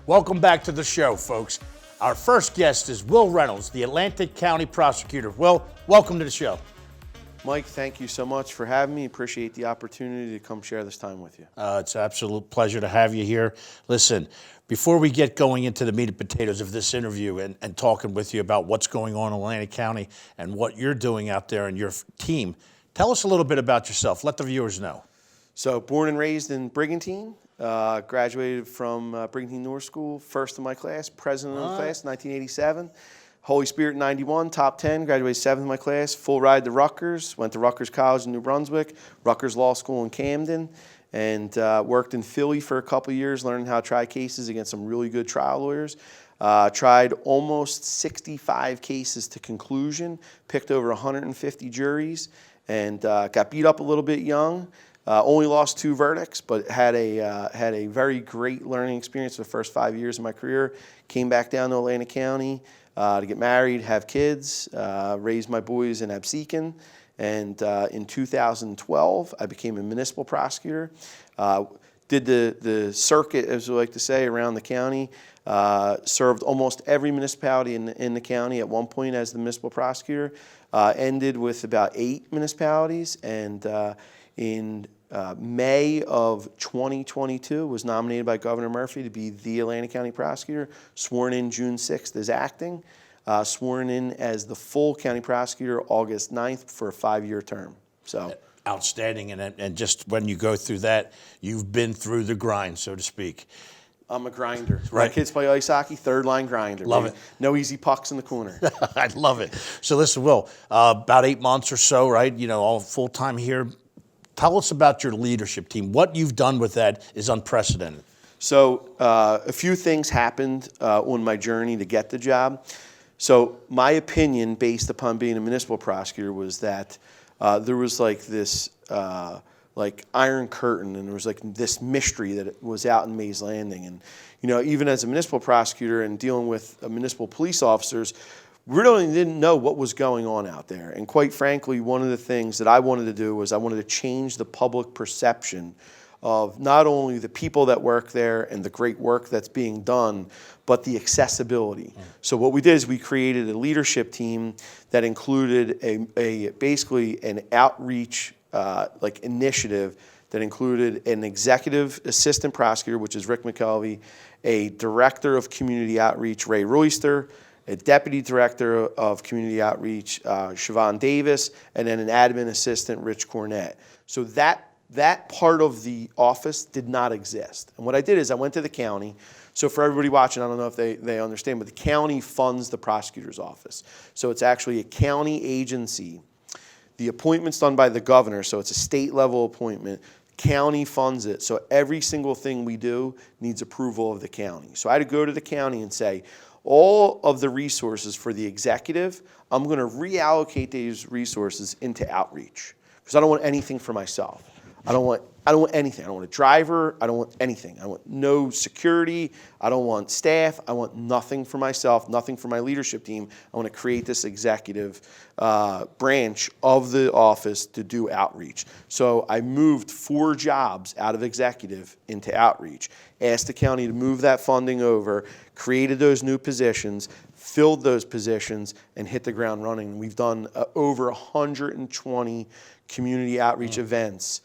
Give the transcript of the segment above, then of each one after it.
Welcome back to the show, folks. Our first guest is Will Reynolds, the Atlantic County Prosecutor. Will, welcome to the show. Mike, thank you so much for having me. Appreciate the opportunity to come share this time with you. It's an absolute pleasure to have you here. Listen, before we get going into the meat and potatoes of this interview and talking with you about what's going on in Atlantic County and what you're doing out there and your team, tell us a little bit about yourself. Let the viewers know. So, born and raised in Brigantine. Graduated from Brigantine North School, first in my class, president of the class, 1987. Holy Spirit, 91, top 10, graduated 7th in my class. Full ride to Rutgers, went to Rutgers College in New Brunswick, Rutgers Law School in Camden, and worked in Philly for a couple years, learning how to try cases against some really good trial lawyers. Tried almost 65 cases to conclusion, picked over 150 juries, and got beat up a little bit young. Only lost 2 verdicts, but had a very great learning experience the first 5 years of my career. Came back down to Atlantic County to get married, have kids, raise my boys in Absecon. And in 2012, I became a municipal prosecutor. Did the circuit, as we like to say, around the county. Served almost every municipality in the county at one point as the municipal prosecutor. Ended with about 8 municipalities, and in May of 2022, was nominated by Governor Murphy to be the Atlantic County prosecutor, sworn in June 6th as acting, sworn in as the full county prosecutor August 9th for a 5-year term. So outstanding, and just when you go through that, you've been through the grind, so to speak. I'm a grinder. Right. My kids play ice hockey, third-line grinder. Love baby. it. No easy pucks in the corner. I love it. So listen, Will, about 8 months or so, right? You know, all full-time here. Tell us about your leadership team. What you've done with that is unprecedented. So a few things happened on my journey to get the job. So my opinion, based upon being a municipal prosecutor, was that there was like this like iron curtain, and there was like this mystery that was out in Mays Landing. And you know, even as a municipal prosecutor and dealing with municipal police officers, we really didn't know what was going on out there. And quite frankly, one of the things that I wanted to do was I wanted to change the public perception of not only the people that work there and the great work that's being done, but the accessibility. So what we did is we created a leadership team that included a basically an outreach like initiative that included an executive assistant prosecutor, which is Rick McKelvey, a director of community outreach, Ray Royster, a deputy director of community outreach, Siobhan Davis, and then an admin assistant, Rich Cornett. So that part of the office did not exist. And what I did is I went to the county. So for everybody watching, I don't know if they understand, but the county funds the prosecutor's office. So it's actually a county agency. The appointment's done by the governor, so it's a state level appointment. County funds it, so every single thing we do needs approval of the county. So I had to go to the county and say, all of the resources for the executive, I'm going to reallocate these resources into outreach because I don't want anything for myself. I don't want anything. I don't want a driver. I don't want anything. I want no security. I don't want staff. I want nothing for myself, nothing for my leadership team. I want to create this executive branch of the office to do outreach. So I moved 4 jobs out of executive into outreach, asked the county to move that funding over, created those new positions, filled those positions, and hit the ground running. We've done over 120 community outreach events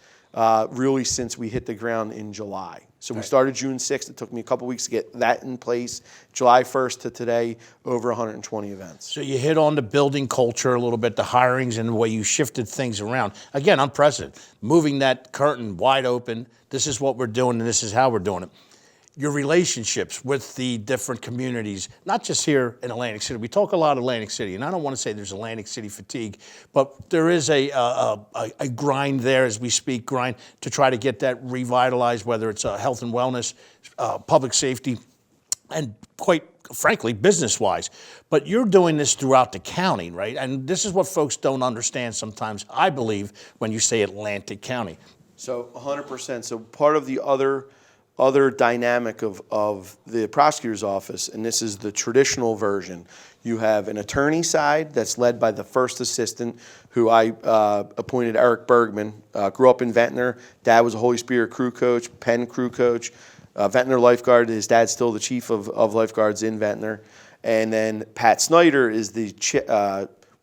really since we hit the ground in July. So we started June 6th. It took me a couple weeks to get that in place. July 1st to today, over 120 events. So you hit on the building culture a little bit, the hirings and the way you shifted things around. Again, unprecedented. Moving that curtain wide open. This is what we're doing and this is how we're doing it. Your relationships with the different communities, not just here in Atlantic City. We talk a lot of Atlantic City, and I don't want to say there's Atlantic City fatigue, but there is a grind there as we speak, grind to try to get that revitalized, whether it's health and wellness, public safety, and quite frankly, business-wise. But you're doing this throughout the county, right? And this is what folks don't understand sometimes, I believe, when you say Atlantic County. So 100%. So part of the other other dynamic of the prosecutor's office, and this is the traditional version. You have an attorney side that's led by the first assistant, who I appointed, Eric Bergman. Grew up in Ventnor. Dad was a Holy Spirit crew coach, Penn crew coach, Ventnor lifeguard. His dad's still the chief of lifeguards in Ventnor. And then Pat Snyder is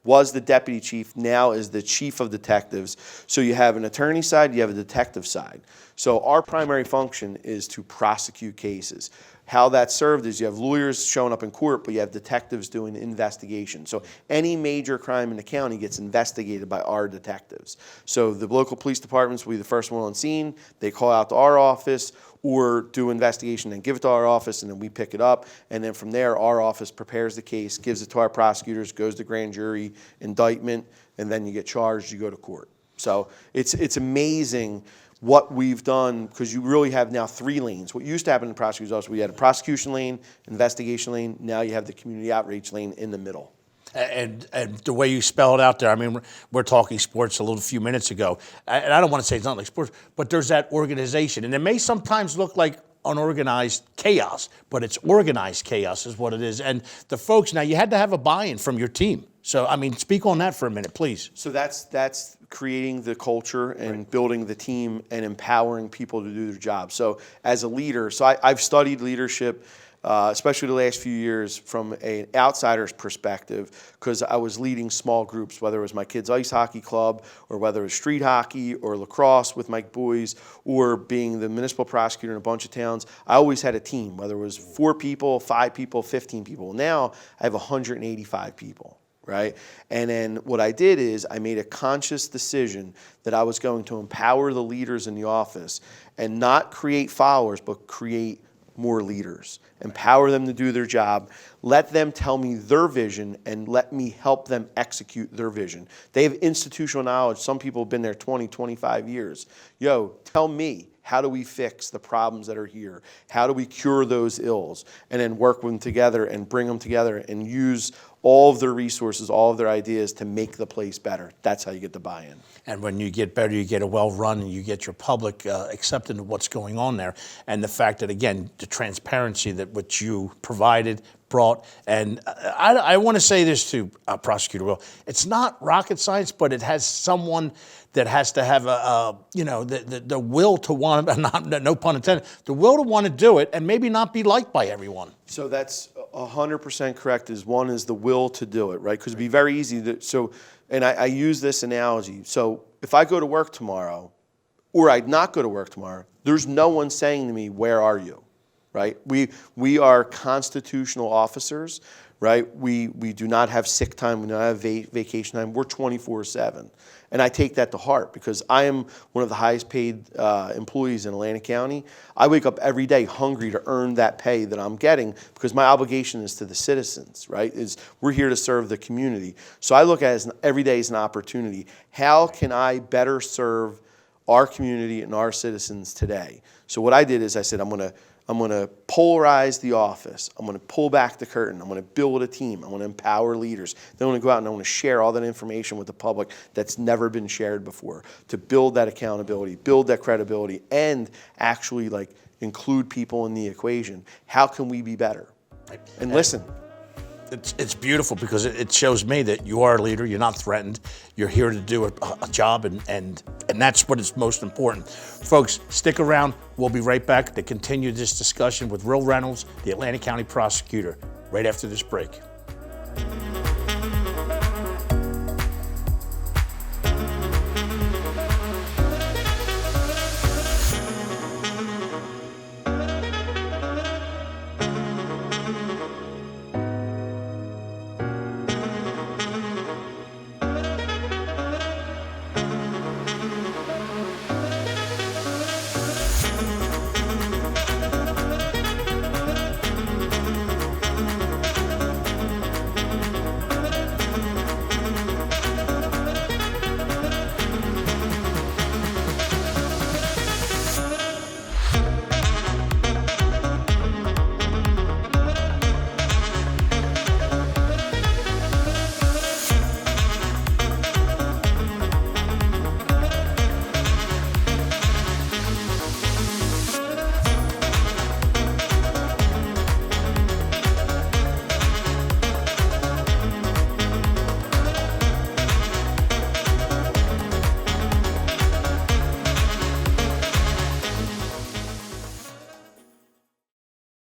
was the deputy chief, now is the chief of detectives. So you have an attorney side, you have a detective side. So our primary function is to prosecute cases. How that's served is you have lawyers showing up in court, but you have detectives doing investigation. So any major crime in the county gets investigated by our detectives. So the local police departments will be the first one on scene. They call out to our office or do investigation and give it to our office, and then we pick it up. And then from there, our office prepares the case, gives it to our prosecutors, goes to grand jury, indictment, and then you get charged, you go to court. So it's amazing what we've done, because you really have now 3 lanes. What used to happen in the prosecutor's office, we had a prosecution lane, investigation lane, now you have the community outreach lane in the middle. And the way you spell it out there, I mean, we're talking sports a few minutes ago, and I don't want to say it's not like sports, but there's that organization, and it may sometimes look like unorganized chaos, but it's organized chaos is what it is. And the folks, now you had to have a buy-in from your team. So, I mean, speak on that for a minute, please. So that's creating the culture and building the team and empowering people to do their job. So as a leader, I've studied leadership, especially the last few years, from an outsider's perspective, because I was leading small groups, whether it was my kids' ice hockey club or whether it was street hockey or lacrosse with my boys, or being the municipal prosecutor in a bunch of towns. I always had a team, whether it was 4 people, 5 people, 15 people. Now I have 185 people. Right? And then what I did is I made a conscious decision that I was going to empower the leaders in the office and not create followers, but create more leaders. Empower them to do their job. Let them tell me their vision and let me help them execute their vision. They have institutional knowledge. Some people have been there 20, 25 years. Yo, tell me, how do we fix the problems that are here? How do we cure those ills? And then work with them together and bring them together and use all of their resources, all of their ideas to make the place better. That's how you get the buy-in. And when you get better, you get a well-run, and you get your public accepting of what's going on there. And the fact that, again, the transparency that which you provided, brought, and I want to say this to Prosecutor Will. It's not rocket science, but it has someone that has to have the will to want to, no pun intended, the will to want to do it, and maybe not be liked by everyone. So that's 100% correct. One is the will to do it, right? Because it'd be very easy and I use this analogy. So if I go to work tomorrow, or I'd not go to work tomorrow, there's no one saying to me, "Where are you?" Right? We are constitutional officers, right? We do not have sick time. We do not have vacation time. We're 24/7. And I take that to heart because I am one of the highest paid employees in Atlantic County. I wake up every day hungry to earn that pay that I'm getting because my obligation is to the citizens, right? We're here to serve the community. So I look at it every day as an opportunity. How can I better serve our community and our citizens today? So what I did is I said, I'm going to polarize the office. I'm going to pull back the curtain. I'm going to build a team. I'm going to empower leaders. Then I'm going to go out and I'm going to share all that information with the public that's never been shared before to build that accountability, build that credibility, and actually include people in the equation. How can we be better? And listen. It's beautiful because it shows me that you are a leader. You're not threatened. You're here to do a job, and that's what is most important. Folks, stick around. We'll be right back to continue this discussion with Will Reynolds, the Atlantic County Prosecutor, right after this break.